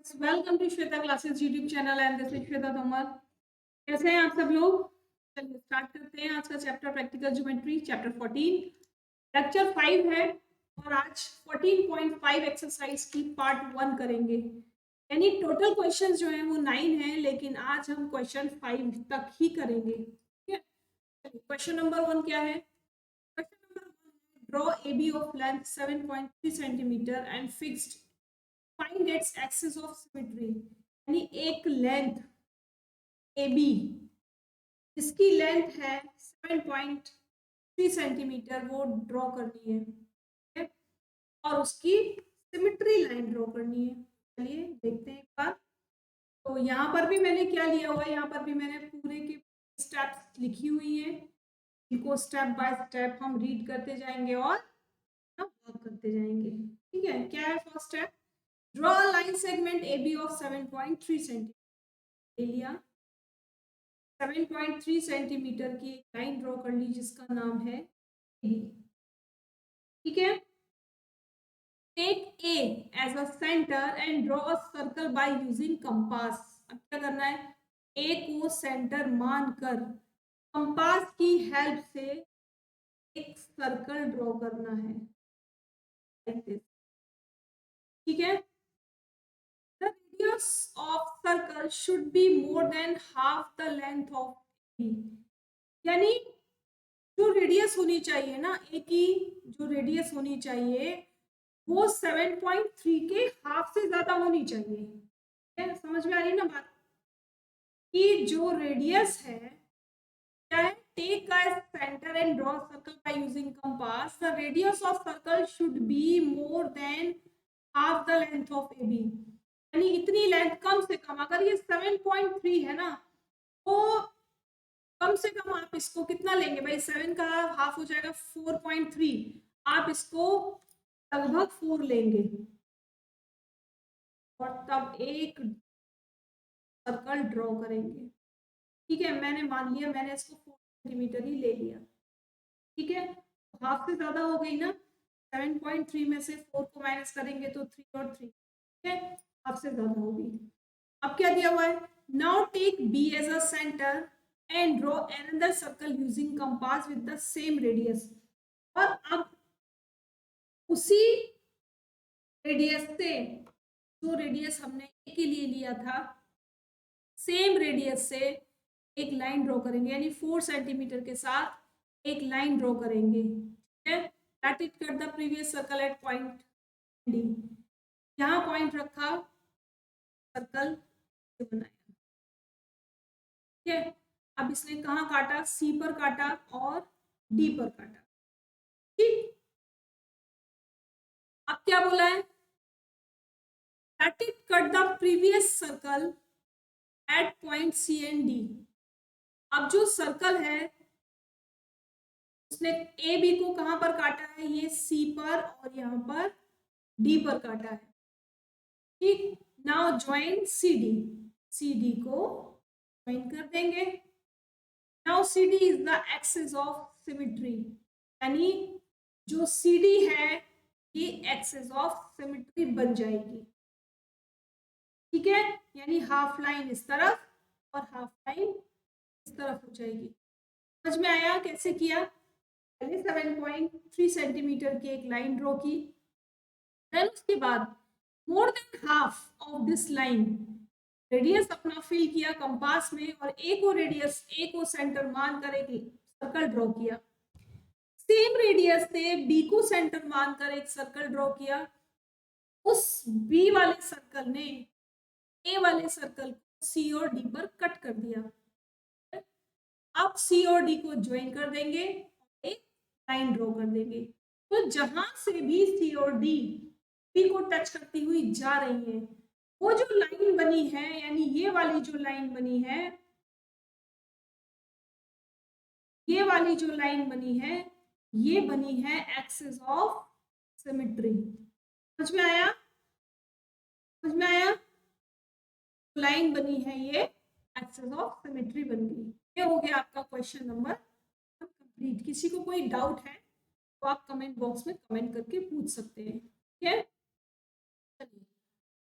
Welcome to Shweta classes YouTube channel and this is Shweta Tomar. कैसे हैं आप सब लोग? चलिए स्टार्ट करते हैं आज का chapter practical geometry chapter 14 lecture 5 है और आज 14.5 एक्सरसाइज की पार्ट 1 करेंगे। यानी टोटल क्वेश्चंस जो हैं वो 9 हैं, लेकिन आज हम क्वेश्चन 5 तक ही करेंगे। ठीक है, क्वेश्चन नंबर 1 क्या है? Question number 1, draw AB of length 7.3 centimetre and fixed find its axis of symmetry. यानी एक लेंथ AB जिसकी लेंथ है 7.3 सेंटीमीटर वो ड्रॉ करनी है, ठीक है? और उसकी सिमेट्री लाइन ड्रॉ करनी है। चलिए देखते हैं एक बार। तो यहाँ पर भी मैंने क्या लिया हुआ है, यहाँ पर भी मैंने पूरे के स्टेप्स लिखी हुई है। इनको स्टेप बाय स्टेप हम रीड करते जाएंगे और वर्क करते जाएंगे। ठीक है, क्या है first step? Draw a line segment AB of 7.3 centimetre. ले लिया, 7.3 सेंटीमीटर की एक लाइन ड्रॉ कर ली जिसका नाम है AB। ठीक है, take A as a centre and draw a circle by using compass. अब क्या करना है? A को सेंटर मानकर कंपास की हेल्प से एक सर्कल ड्रॉ करना है, लाइक दिस। ठीक है, the radius of circle should be more than half the length of AB। यानी जो रेडियस होनी चाहिए ना ए की, जो रेडियस होनी चाहिए वो 7.3 के हाफ से ज्यादा होनी चाहिए। है, समझ में आ रही है ना बात? कि जो रेडियस है क्या है? Take a centre and draw circle by using compass. The radius of circle should be more than half the length of AB। यानी इतनी लेंथ कम से कम, अगर ये 7.3 है ना तो कम से कम आप इसको कितना लेंगे भाई? 7 का हाफ हो जाएगा 4.3। आप इसको लगभग 4 लेंगे और तब एक सर्कल ड्रॉ करेंगे। ठीक है, मैंने मान लिया, मैंने इसको 4 सेंटीमीटर ही ले लिया। ठीक है, हाफ से ज्यादा हो गई ना, 7.3 में से 4 को माइनस करेंगे तो 3 और 3। ठीक है, हाफ से ज्यादा हो गई। अब क्या दिया हुआ है? Now take B as a centre and draw another circle using compass with the same radius. और अब उसी रेडियस से, जो रेडियस हमने ए के लिए लिया था, सेम रेडियस से एक लाइन ड्रॉ करेंगे। यानी 4 सेंटीमीटर के साथ एक लाइन ड्रॉ करेंगे। ठीक है, that it cut the previous circle at point D. यहाँ पॉइंट रखा, सर्कल बनाया। ठीक है, अब इसने कहाँ काटा? सी पर काटा और डी पर काटा। ठीक, अब क्या बोला है? That it cut the previous circle at point C and D. अब जो सर्कल है उसने ए बी को कहां पर काटा है? ये सी पर और यहां पर डी पर काटा है। ठीक, now join C D. C D को ज्वाइन कर देंगे। Now C D is the axis of symmetry. यानी जो सी डी है ये एक्सिस ऑफ सिमेट्री बन जाएगी। ठीक है, यानी हाफ लाइन इस तरफ और हाफ लाइन इस तरफ हो जाएगी। समझ में आया कैसे किया? पहले 7.3 सेंटीमीटर की एक लाइन ड्रॉ की, देन उसके बाद मोर than half of this line radius अपना फिल किया कंपास में और ए को रेडियस, ए को सेंटर मानकर एक सर्कल ड्रॉ किया। सेम रेडियस से बी को सेंटर मानकर एक सर्कल ड्रॉ किया। उस बी वाले सर्कल ने ए वाले सर्कल को सी और डी पर कट कर दिया। अब सी और डी को ज्वाइन कर देंगे, एक लाइन ड्रॉ कर देंगे। तो जहां से भी सी और डी बी को टच करती हुई जा रही है, वो जो लाइन बनी है, यानी ये वाली जो लाइन बनी है, ये वाली जो लाइन बनी है, ये बनी है एक्सिस ऑफ सिमेट्री। समझ में आया? समझ में आया? लाइन बनी है ये एक्सिस ऑफ सिमेट्री बन गई। ये हो गया आपका क्वेश्चन नंबर कंप्लीट। किसी को कोई डाउट है तो आप कमेंट बॉक्स में कमेंट करके पूछ सकते हैं। ठीक है, चलिए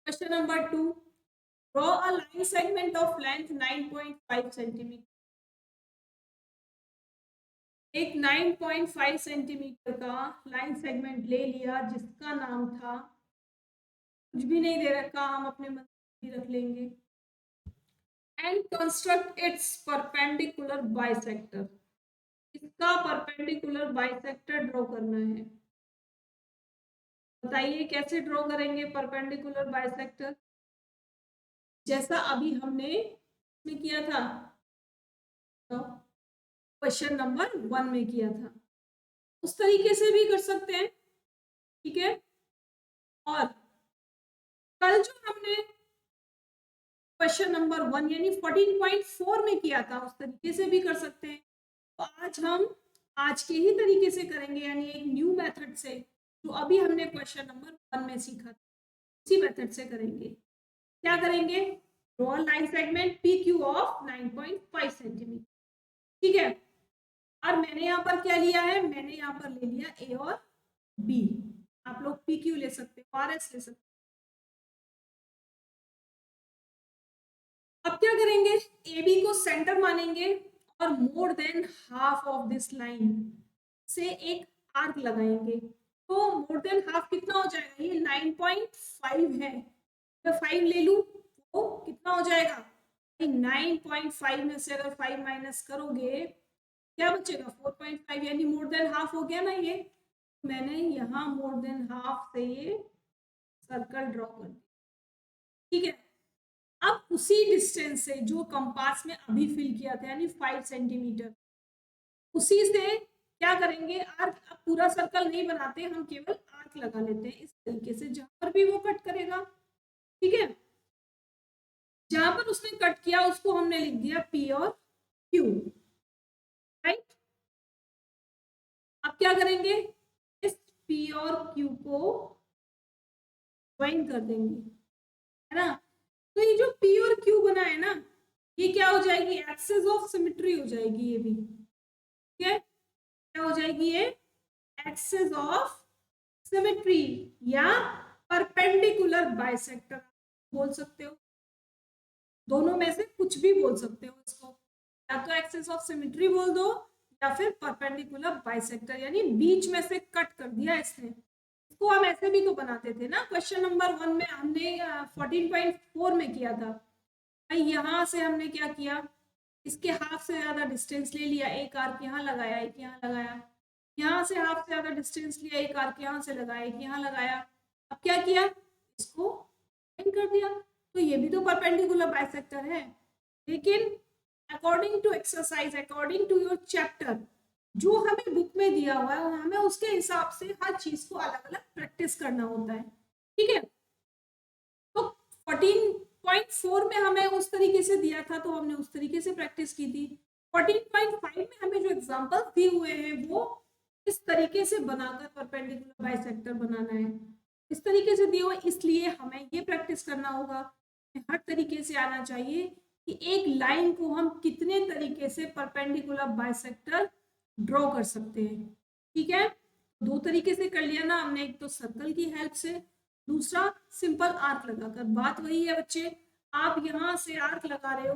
question number 2। Draw a line segment of length 9.5 centimetre. एक 9.5 सेंटीमीटर का लाइन सेगमेंट ले लिया जिसका नाम था, कुछ भी नहीं दे रखा, हम अपने मन से रख लेंगे, and construct it's perpendicular bisector. इसका परपेंडिकुलर बाइसेक्टर ड्रॉ करना है। बताइए कैसे ड्रॉ करेंगे परपेंडिकुलर बाइसेक्टर? जैसा अभी हमने में किया था, तो क्वेश्चन नंबर 1 में किया था, उस तरीके से भी कर सकते हैं, ठीक है। और कल जो हमने क्वेश्चन नंबर 1 यानी 14.4 में किया था, उस तरीके से भी कर सकते हैं। तो आज हम आज के ही तरीके से करेंगे, यानी एक न्यू मेथड से, जो अभी हमने क्वेश्चन नंबर 1 में सीखा था, उसी मेथड से करेंगे। क्या करेंगे? Draw line segment P Q of 9.5 centimetre, ठीक है। और मैंने यहाँ पर क्या लिया है? मैंने यहाँ पर ले लिया ए और बी। आप लोग पी क्यू ले सकते हो, आर एस ले सकते हो। अब क्या करेंगे? ए बी को सेंटर मानेंगे और मोर than half of this line से एक आर्क लगाएंगे। तो मोर देन हाफ कितना हो जाएगा? ये 9.5 है, मैं 5 ले लूं तो कितना हो जाएगा? 9.5 में से अगर 5 माइनस करोगे क्या बचेगा? 4.5, यानी मोर देन हाफ हो गया ना ये। मैंने यहाँ मोर देन हाफ से ये सर्कल ड्रॉ कर दिया, ठीक है। अब उसी डिस्टेंस से जो कंपास में अभी फिल किया था, यानी 5 सेंटीमीटर, उसी से क्या करेंगे? आर्क। अब पूरा सर्कल नहीं बनाते, हम केवल आर्क लगा लेते हैं इस तरीके से, जहां पर भी वो कट करेगा, ठीक है। जहां पर उसने कट किया उसको हमने लिख दिया पी और क्यू, राइट। अब क्या करेंगे? इस पी और क्यू को ज्वाइन कर देंगे, है ना। तो ये जो पी और क्यू बना है ना, ये क्या हो जाएगी? एक्सेस ऑफ सिमेट्री हो जाएगी ये भी, ठीक है। क्या हो जाएगी ये? एक्सेस ऑफ सिमेट्री या परपेंडिकुलर बाइसेक्टर बोल सकते हो, दोनों में से कुछ भी बोल सकते हो इसको। या तो एक्सेस ऑफ सिमेट्री बोल दो या फिर परपेंडिकुलर बाइसेक्टर, यानी बीच में से कट कर दिया इसने। इसको हम ऐसे भी तो बनाते थे ना, क्वेश्चन नंबर 1 में हमने 14.4 में किया था। यहाँ से हमने क्या किया? इसके हाफ से ज्यादा डिस्टेंस ले लिया, एक आर्क यहाँ लगाया, एक यहाँ लगाया, यहाँ से हाफ से ज्यादा डिस्टेंस लिया, एक आर्क यहाँ से लगाया, एक यहाँ लगाया। अब क्या किया? इसको ज्वाइन कर दिया। तो ये भी तो परपेंडिकुलर बाइसेक्टर है, लेकिन according to exercise, according to your chapter, जो हमें बुक में दिया हुआ है, हमें उसके हिसाब से हर चीज को अलग अलग प्रैक्टिस करना होता है, ठीक है। तो 14.4 में हमें उस तरीके से दिया था, तो हमने उस तरीके से प्रैक्टिस की थी। 14.5 में हमें जो एग्जाम्पल दिए हुए हैं वो इस तरीके से बनाकर परपेंडिकुलर बाइसेक्टर बनाना है, इस तरीके से दिए हुए, इसलिए हमें ये प्रैक्टिस करना होगा। हर तरीके से आना चाहिए कि एक लाइन को हम कितने तरीके से परपेंडिकुलर बाइसेक्टर ड्रॉ कर सकते हैं, ठीक है। दो तरीके से कर लिया ना हमने, एक तो सर्कल की हेल्प से, दूसरा सिंपल आर्क लगाकर। बात वही है बच्चे, आप यहाँ से आर्क लगा रहे हो,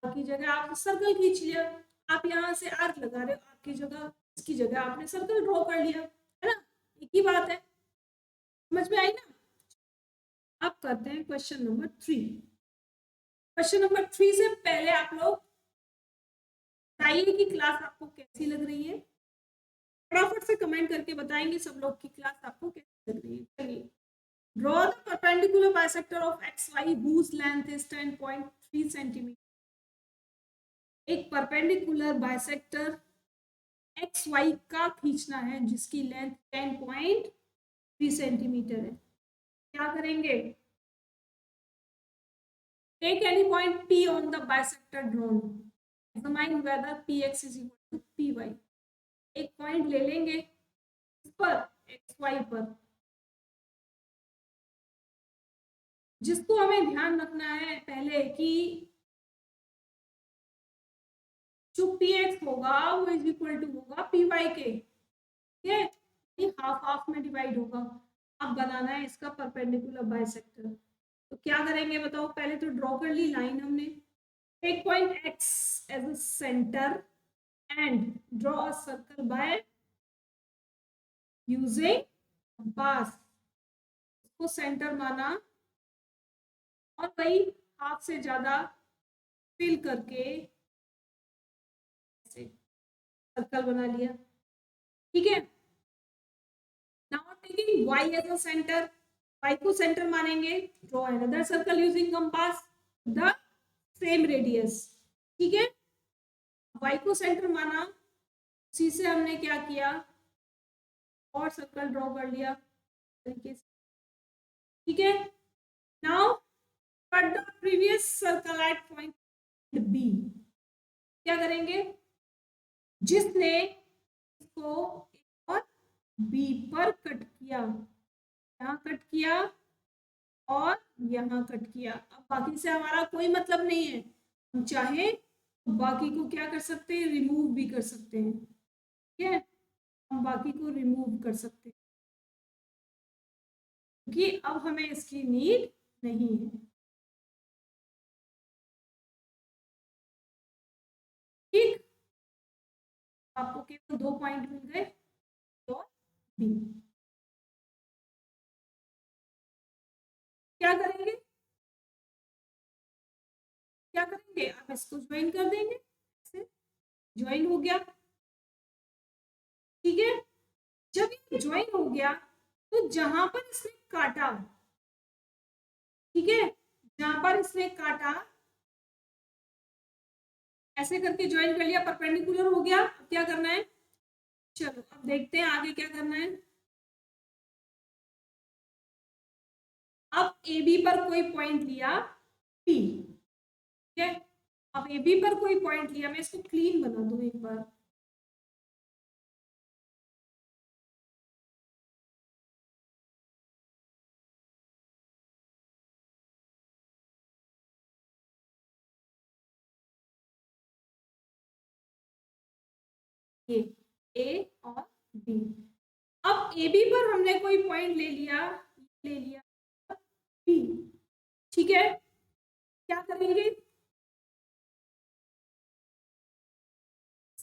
आर्क की जगह आपने सर्कल खींच लिया, आप यहाँ से आर्क लगा रहे हो, आर्क की जगह, इसकी जगह आपने सर्कल ड्रॉ कर लिया, है ना। एक ही बात है, समझ में आई ना। अब करते हैं क्वेश्चन नंबर 3। क्वेश्चन नंबर 3 से पहले आप लोग बताइए कि क्लास आपको कैसी लग रही है, फटाफट से कमेंट करके बताएंगे सब लोग की क्लास आपको कैसी लग रही है। चलिए, draw the perpendicular bisector of xy whose length is 10.3 centimetre. एक परपेंडिकुलर बाइसेक्टर एक्स वाई का खींचना है जिसकी लेंथ 10.3 सेंटीमीटर है। क्या करेंगे? Take any point P on the bisector drawn, examine whether px is equal to py। एक point ले लेंगे इस पर, एक्स वाई पर, जिसको हमें ध्यान रखना है पहले कि जो पी एक्स होगा वो इज इक्वल टू होगा पी वाई के, ठीक है। ये हाफ हाफ में डिवाइड होगा। अब बनाना है इसका परपेंडिकुलर बाइसेक्टर, तो क्या करेंगे बताओ, पहले तो ड्रॉ कर ली लाइन हमने, take point x as a centre and draw a circle by using compass, उसको सेंटर माना और वही हाफ से ज्यादा फिल करके ऐसे सर्कल बना लिया। ठीक है, now taking y as a centre, y को सेंटर मानेंगे, draw another circle using compass the same radius. ठीक है, y को सेंटर माना, उसी से हमने क्या किया और सर्कल ड्रॉ कर लिया तरीके से। ठीक है, now cut the previous circle at point B। क्या करेंगे, जिसने इसको और B पर कट किया, यहाँ कट किया और यहाँ कट किया, अब बाकी से हमारा कोई मतलब नहीं है, हम चाहे तो बाकी को क्या कर सकते हैं, रिमूव भी कर सकते हैं। ठीक है, हम बाकी को रिमूव कर सकते हैं क्योंकि अब हमें इसकी नीड नहीं है। ठीक, आपको केवल 2 पॉइंट मिल गए और बी। क्या करेंगे, क्या करेंगे, आप इसको ज्वाइन कर देंगे, ज्वाइन हो गया। ठीक है, जब ये ज्वाइन हो गया तो जहां पर इसने काटा, ठीक है, जहां पर इसने काटा ऐसे करके ज्वाइन कर लिया, परपेंडिकुलर हो गया। अब क्या करना है, चलो अब देखते हैं आगे क्या करना है। अब ए बी पर कोई पॉइंट लिया पी, ठीक है, अब ए बी पर कोई पॉइंट लिया, मैं इसको क्लीन बना दूं एक बार। ये ए और बी, अब ए बी पर हमने कोई पॉइंट ले लिया, ले लिया बी। ठीक है, क्या करेंगे,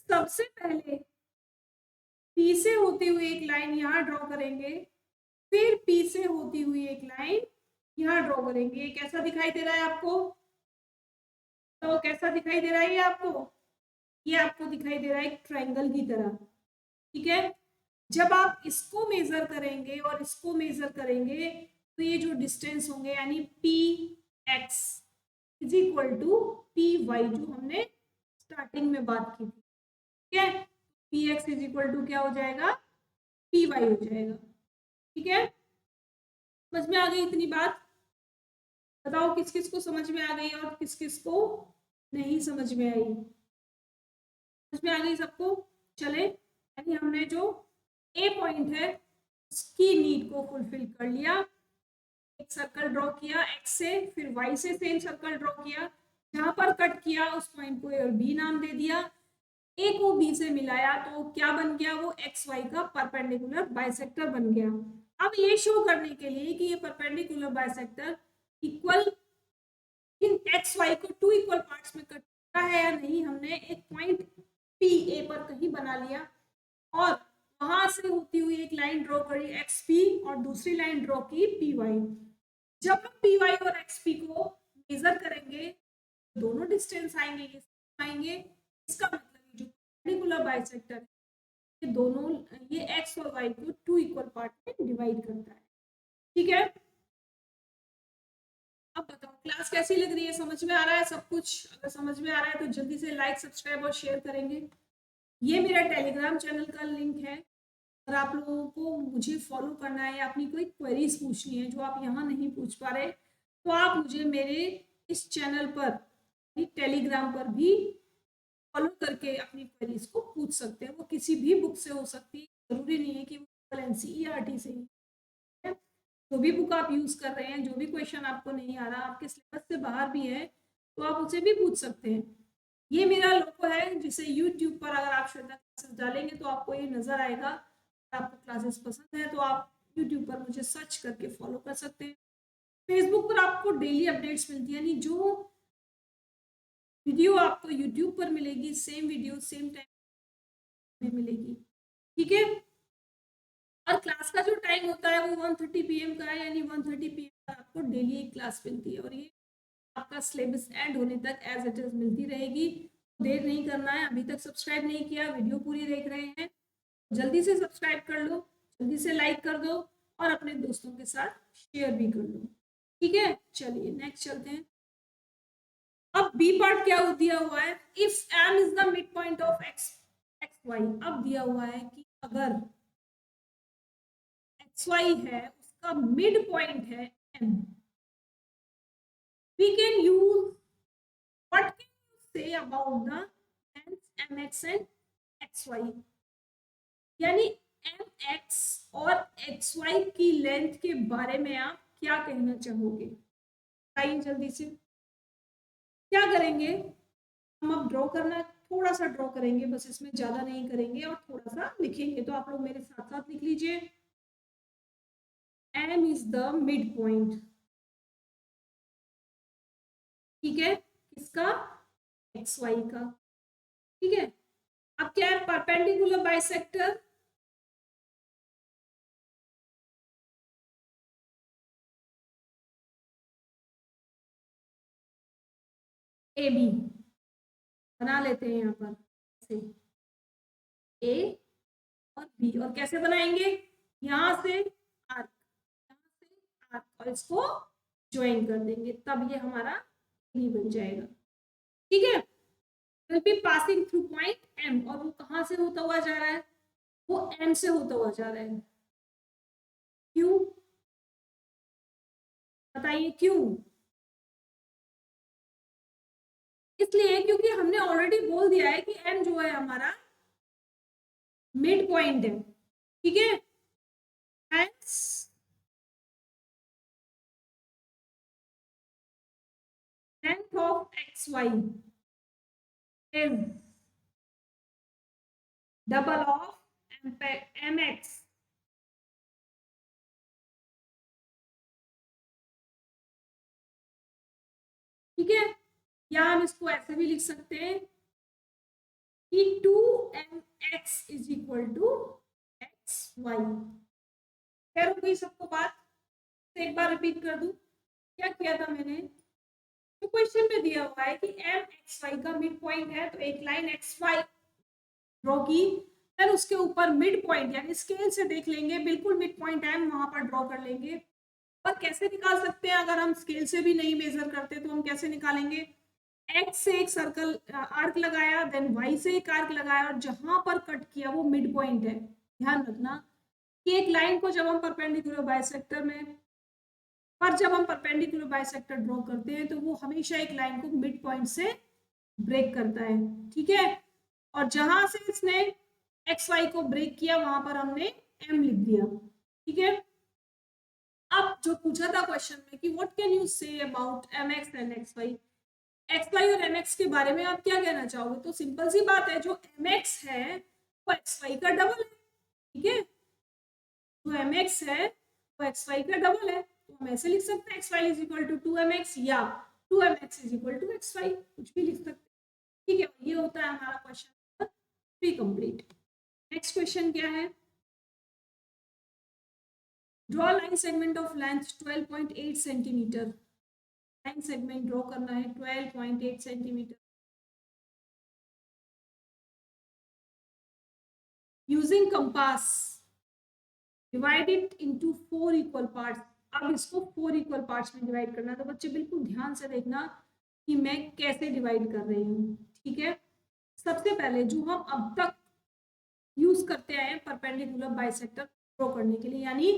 सबसे पहले पी से होती हुई एक लाइन यहाँ ड्रॉ करेंगे, फिर पी से होती हुई एक लाइन यहाँ ड्रॉ करेंगे। कैसा दिखाई दे रहा है आपको, तो कैसा दिखाई दे रहा है ये आपको, ये आपको दिखाई दे रहा है एक ट्रायंगल की तरह। ठीक है, जब आप इसको मेजर करेंगे और इसको मेजर करेंगे तो ये जो डिस्टेंस होंगे यानी P X is equal to P Y, जो हमने स्टार्टिंग में बात की थी। ठीक है, P X is equal to क्या हो जाएगा, पी वाई हो जाएगा। ठीक है, समझ में आ गई इतनी बात, बताओ किस किस को समझ में आ गई और किस किस को नहीं समझ में आई। समझ में आ गई सबको, चले, यानी हमने जो ए पॉइंट है उसकी नीड को फुलफिल कर लिया। एक सर्कल ड्रॉ किया एक्स से, फिर वाई से सेम सर्कल ड्रॉ किया, जहां पर कट किया उस पॉइंट को ए और बी नाम दे दिया, ए को बी से मिलाया तो क्या बन गया, वो एक्स वाई का परपेंडिकुलर बाइसेक्टर बन गया। अब ये शो करने के लिए कि ये perpendicular bisector equal in X Y को 2 इक्वल पार्ट्स में कटता है या नहीं, हमने एक पॉइंट पी ए पर कहीं बना लिया और वहां से होती हुई एक लाइन ड्रॉ करी एक्स पी और दूसरी लाइन ड्रॉ की पी वाई। जब हम पी वाई और एक्स पी को मेजर करेंगे दोनों डिस्टेंस आएंगे, ये आएंगे, इसका मतलब जो परपेंडिकुलर बाइसेक्टर ये दोनों, ये एक्स और वाई को 2 इक्वल पार्ट में डिवाइड करता है। ठीक है, अब बताओ क्लास कैसी लग रही है, समझ में आ रहा है सब कुछ, अगर समझ में आ रहा है तो जल्दी से लाइक सब्सक्राइब और शेयर करेंगे। ये मेरा टेलीग्राम चैनल का लिंक है, अगर आप लोगों को मुझे फॉलो करना है या अपनी कोई क्वेरीज पूछनी है जो आप यहाँ नहीं पूछ पा रहे तो आप मुझे मेरे इस चैनल पर टेलीग्राम पर भी फॉलो करके अपनी क्वेरीज को पूछ सकते हैं। वो किसी भी बुक से हो सकती है, जरूरी नहीं है कि वो एनसीईआरटी से ही है। जो भी बुक आप यूज कर रहे हैं, जो भी क्वेश्चन आपको नहीं आ रहा, आपके सिलेबस से बाहर भी है तो आप उसे भी पूछ सकते हैं। ये मेरा लोगो है जिसे यूट्यूब पर अगर आप श्वेता क्लासेस डालेंगे तो आपको ये नजर आएगा। आपको क्लासेस पसंद है तो आप यूट्यूब पर मुझे सर्च करके फॉलो कर सकते हैं। फेसबुक पर आपको डेली अपडेट्स मिलती है, यानी जो वीडियो आपको यूट्यूब पर मिलेगी सेम वीडियो सेम टाइम भी मिलेगी, ठीक है। और क्लास का जो टाइम होता है वो 1:30 PM का है, यानी 1:30 PM का आपको डेली एक क्लास मिलती है, और ये आपका सिलेबस एंड होने तक एज इट इज मिलती रहेगी। देर नहीं करना है, अभी तक सब्सक्राइब नहीं किया, वीडियो पूरी देख रहे हैं, जल्दी से सब्सक्राइब कर लो, जल्दी से लाइक कर दो और अपने दोस्तों के साथ शेयर भी कर लो, ठीक है। चलिए नेक्स्ट चलते हैं। अब बी पार्ट क्या दिया हुआ है, if M is the mid point of X X Y. अब दिया हुआ है कि अगर एक्स वाई है उसका मिड पॉइंट है M, we can use what can you say about the length M X and X Y, यानी एम एक्स और एक्स वाई की लेंथ के बारे में आप क्या कहना चाहोगे, बताइए जल्दी से। क्या करेंगे हम, अब ड्रॉ करना, थोड़ा सा ड्रॉ करेंगे बस, इसमें ज्यादा नहीं करेंगे, और थोड़ा सा लिखेंगे, तो आप लोग मेरे साथ साथ लिख लीजिए। M is the mid point, ठीक है, किसका, एक्स वाई का, ठीक है। अब क्या है, परपेंडिकुलर बाइसेक्टर, ए बी बना लेते हैं यहाँ पर से, ए और बी, और कैसे बनाएंगे, यहां से आर्क, यहां से आर्क, और इसको ज्वाइन कर देंगे, तब ये हमारा बी बन जाएगा, ठीक है। Will be passing through point M, और वो कहां से होता हुआ जा रहा है, वो एम से होता हुआ जा रहा है, क्यों, बताइए क्यों। इसलिए क्योंकि हमने ऑलरेडी बोल दिया है कि एम जो है हमारा मिड पॉइंट है, ठीक है। Hence length of X Y is double of M X, ठीक है। या हम इसको ऐसे भी लिख सकते हैं कि 2mx is equal to X Y. खैर हो गई सबको बात, तो एक बार रिपीट कर दूं, क्या किया था मैंने, तो क्वेश्चन में दिया हुआ है कि एम एक्स वाई का मिड पॉइंट है, तो एक लाइन एक्स वाई ड्रॉ की, फिर उसके ऊपर मिड पॉइंट, यानी स्केल से देख लेंगे, बिल्कुल मिड पॉइंट एम वहां पर ड्रॉ कर लेंगे। और कैसे निकाल सकते हैं, अगर हम स्केल से भी नहीं मेजर करते तो हम कैसे निकालेंगे, एक्स से एक सर्कल आर्क लगाया, देन वाई से एक आर्क लगाया, और जहां पर कट किया वो मिड पॉइंट है। ध्यान रखना कि एक लाइन को जब हम परपेंडिकुलर बाइसेक्टर में, पर जब हम परपेंडिकुलर बाइसेक्टर ड्रॉ करते हैं तो वो हमेशा एक लाइन को मिड पॉइंट से ब्रेक करता है, ठीक है। और जहां से इसने एक्स वाई को ब्रेक किया वहां पर हमने एम लिख दिया, ठीक है। अब जो पूछा था क्वेश्चन में कि what can you say about M X and X Y, X Y और एम एक्स के बारे में आप क्या कहना चाहोगे, तो सिंपल सी बात है, जो एम एक्स है वो एक्स वाई का डबल है, ठीक है। जो एम एक्स है वो एक्स वाई का डबल है, तो हम ऐसे लिख सकते हैं X Y is equal to 2mx, या 2mx is equal to X Y, कुछ भी लिख सकते हैं, ठीक है। ये होता है हमारा question number 3 complete. Next question क्या है, draw line segment of length 12.8 centimetre, line segment draw करना है 12.8 centimetre using compass, divide it into 4 equal parts. अब इसको 4 इक्वल पार्ट्स में डिवाइड करना है, तो बच्चे बिल्कुल ध्यान से देखना कि मैं कैसे डिवाइड कर रही हूँ, ठीक है। सबसे पहले जो हम अब तक यूज करते आए परपेंडिकुलर बाइसेक्टर ड्रॉ करने के लिए, यानी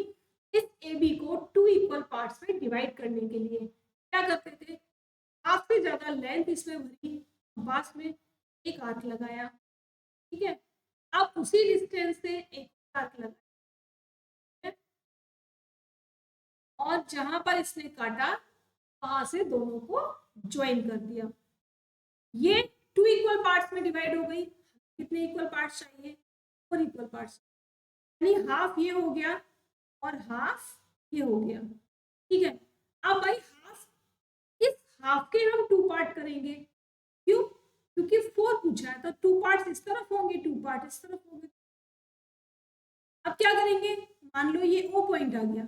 इस ए बी को 2 इक्वल पार्ट्स में डिवाइड करने के लिए क्या करते थे, हाफ से ज्यादा लेंथ इसमें भरी, पास में एक आर्क लगाया, ठीक है। अब उसी डिस्टेंस से एक आर्क लगाया, और जहां पर इसने काटा वहां से दोनों को ज्वाइन कर दिया। ये 2 इक्वल पार्ट्स में डिवाइड हो गई, कितने इक्वल पार्ट्स चाहिए, 4 इक्वल पार्ट्स, यानी हाफ ये हो गया और हाफ ये हो गया, ठीक है। अब भाई हाफ, इस हाफ के हम 2 पार्ट करेंगे, क्यों? क्योंकि 4 पूछा है, तो 2 पार्ट इस तरफ होंगे, 2 पार्ट इस तरफ होंगे। अब क्या करेंगे, मान लो ये O पॉइंट आ गया,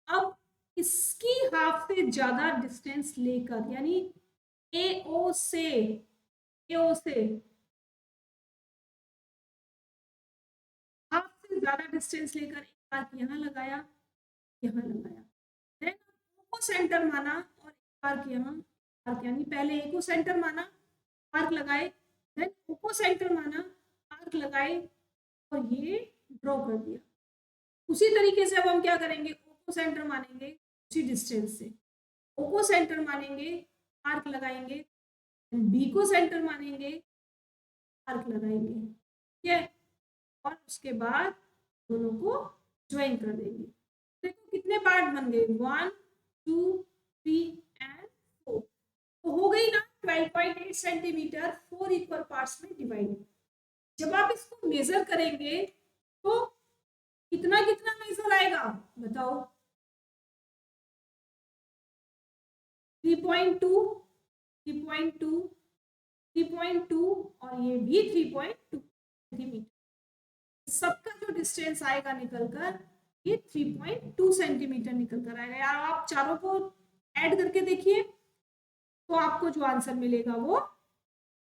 अब इसकी हाफ से ज्यादा डिस्टेंस लेकर, यानी AO से, AO से हाफ से ज्यादा डिस्टेंस लेकर एक आर्क यहाँ लगाया, यहाँ लगाया, देन O को सेंटर माना और एक आर्क यहाँ, आर्क यानी पहले A को सेंटर माना, आर्क लगाए, देन O को सेंटर माना, आर्क लगाए और ये ड्रॉ कर दिया। उसी तरीके से अब हम क्या करेंगे, O को सेंटर मानेंगे उसी डिस्टेंस से, O को सेंटर मानेंगे, आर्क लगाएंगे, B को सेंटर मानेंगे, आर्क लगाएंगे, ठीक है, और उसके बाद दोनों को ज्वाइन कर देंगे। देखो कितने पार्ट बन गए, 1 2 3 एंड 4, तो हो गई ना 12.8 सेंटीमीटर 4 इक्वल पार्ट्स में डिवाइडेड। जब आप इसको मेजर करेंगे तो कितना कितना मेजर आएगा बताओ, 3.2 3.2 3.2 और ये भी 3.2 सेंटीमीटर, सबका जो डिस्टेंस आएगा निकलकर ये 3.2 सेंटीमीटर निकल कर आएगा। यार आप चारों को ऐड करके देखिए तो आपको जो आंसर मिलेगा वो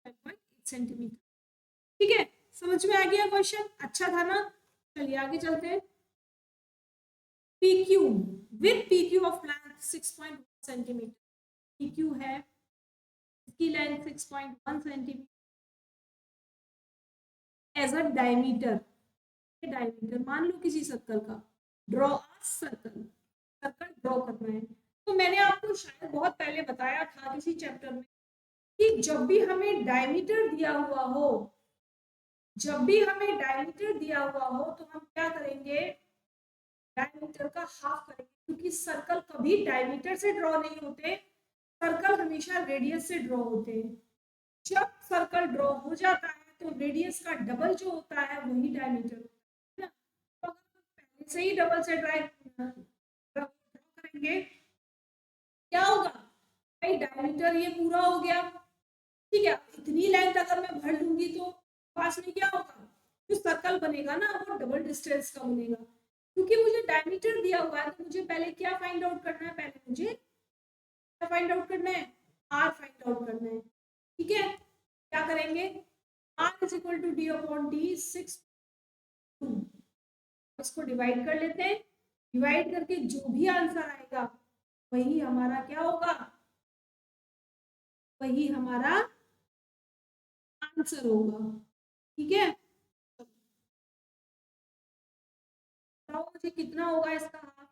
5.8 सेंटीमीटर। ठीक है, समझ में आ गया क्वेश्चन, अच्छा था ना? चलिए आगे चलते हैं। PQ with PQ of length 6.1 centimetre, PQ है, इसकी length 6.1 centimetre as a diameter, diameter मान लो किसी सर्कल का, draw a circle, circle draw करना है। तो मैंने आपको शायद बहुत पहले बताया था किसी चैप्टर में कि जब भी हमें डायमीटर दिया हुआ हो, जब भी हमें डायमीटर दिया हुआ हो तो हम क्या करेंगे, डायमीटर का हाफ करेंगे, क्योंकि सर्कल कभी डायमीटर से ड्रॉ नहीं होते, सर्कल हमेशा रेडियस से ड्रॉ होते हैं। जब सर्कल ड्रॉ हो जाता है तो रेडियस का डबल जो होता है वही डायमीटर होता है ना। तो अगर हम पहले से ही डबल से ड्रॉ करेंगे क्या होगा भाई, डायमीटर ये पूरा हो गया, ठीक है। इतनी लेंथ अगर मैं भर लूंगी तो पास में क्या होगा, जो सर्कल बनेगा ना वो डबल डिस्टेंस का बनेगा, क्योंकि मुझे डायमीटर दिया हुआ है तो मुझे पहले क्या फाइंड आउट करना है, पहले मुझे क्या फाइंड आउट करना है, आर फाइंड आउट करना है, ठीक है। क्या करेंगे, r is equal to D upon D 6, इसको डिवाइड कर लेते हैं, डिवाइड करके जो भी आंसर आएगा वही हमारा क्या होगा, वही हमारा आंसर होगा, ठीक है। बताओ मुझे कितना होगा इसका हाफ,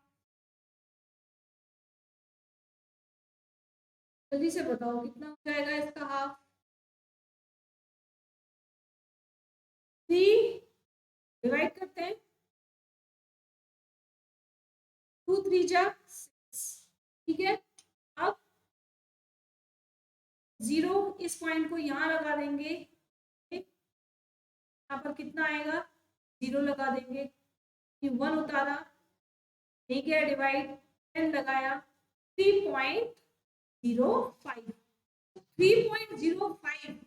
जल्दी से बताओ कितना हो जाएगा इसका हाफ, 3 डिवाइड करते हैं, 2 3 जा 6, ठीक है। अब 0 इस पॉइंट को यहाँ लगा देंगे, यहाँ पर कितना आएगा, 0 लगा देंगे, 1 उतारा, नहीं किया डिवाइड, 10 लगाया, 3.05, 3.05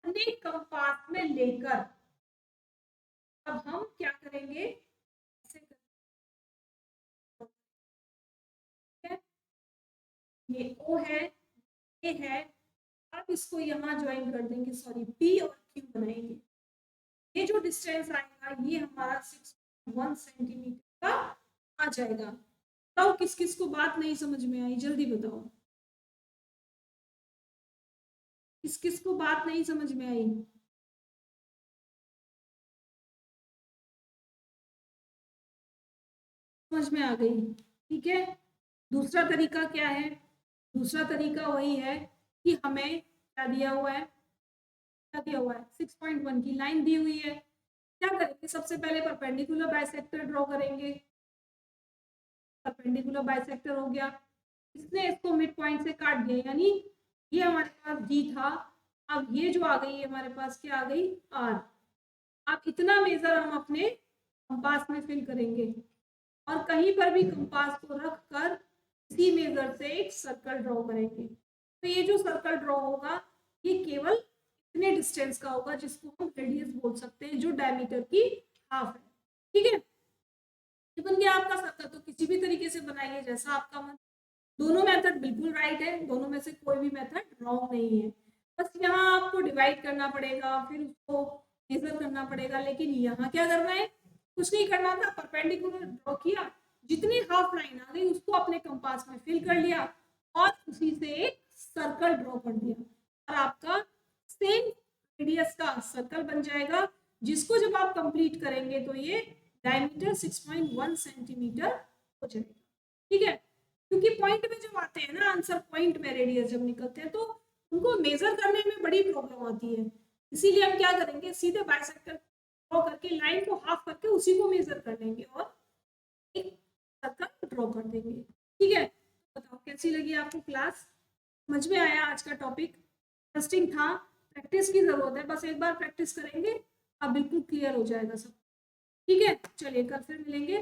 अपने कंपास में लेकर अब हम क्या करेंगे, ऐसे करेंगे, ये O है, A है, अब इसको यहाँ ज्वाइन कर देंगे, सॉरी P और Q बनाएंगे, ये जो डिस्टेंस आएगा ये हमारा 6.1 सेंटीमीटर का आ जाएगा। बताओ किस किस को बात नहीं समझ में आई, जल्दी बताओ किस किस को बात नहीं समझ में आई। समझ में आ गई, ठीक है। दूसरा तरीका क्या है, दूसरा तरीका वही है कि हमें क्या दिया हुआ है, क्या दिया हुआ है, 6.1 की लाइन दी हुई है, क्या करेंगे, सबसे पहले परपेंडिकुलर बाइसेक्टर ड्रॉ करेंगे, परपेंडिकुलर बाइसेक्टर हो गया, इसने इसको मिड पॉइंट से काट दिया, यानी ये हमारे पास डी था, अब ये जो आ गई है हमारे पास क्या आ गई, आर। अब इतना मेजर हम अपने कंपास में फिल करेंगे और कहीं पर भी कंपास को रख कर इसी मेजर से एक सर्कल ड्रॉ करेंगे। तो ये जो सर्कल ड्रॉ होगा ये केवल इतने डिस्टेंस का होगा जिसको हम रेडियस बोल सकते हैं, जो डायमीटर की हाफ है। ठीक है, ये बन गया आपका सर्कल। तो किसी भी तरीके से बनाइए जैसा आपका मन। दोनों मेथड बिल्कुल राइट है, दोनों में से कोई भी मेथड रॉन्ग नहीं है। बस यहाँ आपको डिवाइड करना पड़ेगा, फिर उसको मेजर करना पड़ेगा। लेकिन यहाँ क्या करना है, कुछ नहीं करना था, परपेंडिकुलर ड्रॉ किया, जितनी हाफ लाइन आ गई उसको अपने कंपास में फिल कर लिया और उसी से एक सर्कल ड्रॉ कर दिया और आपका सेम रेडियस का सर्कल बन जाएगा, जिसको जब आप कंप्लीट करेंगे तो ये डायमीटर 6.1 सेंटीमीटर हो जाएगा। ठीक है, क्योंकि पॉइंट में जब आते हैं ना आंसर, पॉइंट में रेडियस जब निकलते हैं तो उनको मेजर करने में बड़ी प्रॉब्लम आती है। इसीलिए हम क्या करेंगे, सीधे बाइसेक्टर ड्रॉ करके लाइन को हाफ करके उसी को मेजर कर लेंगे और एक सर्कल ड्रॉ कर देंगे। ठीक है, बताओ कैसी लगी आपको क्लास, समझ में आया? आज का टॉपिक इंटरेस्टिंग था, प्रैक्टिस की जरूरत है, बस एक बार प्रैक्टिस करेंगे अब बिल्कुल क्लियर हो जाएगा सब। ठीक है, चलिए कल फिर मिलेंगे।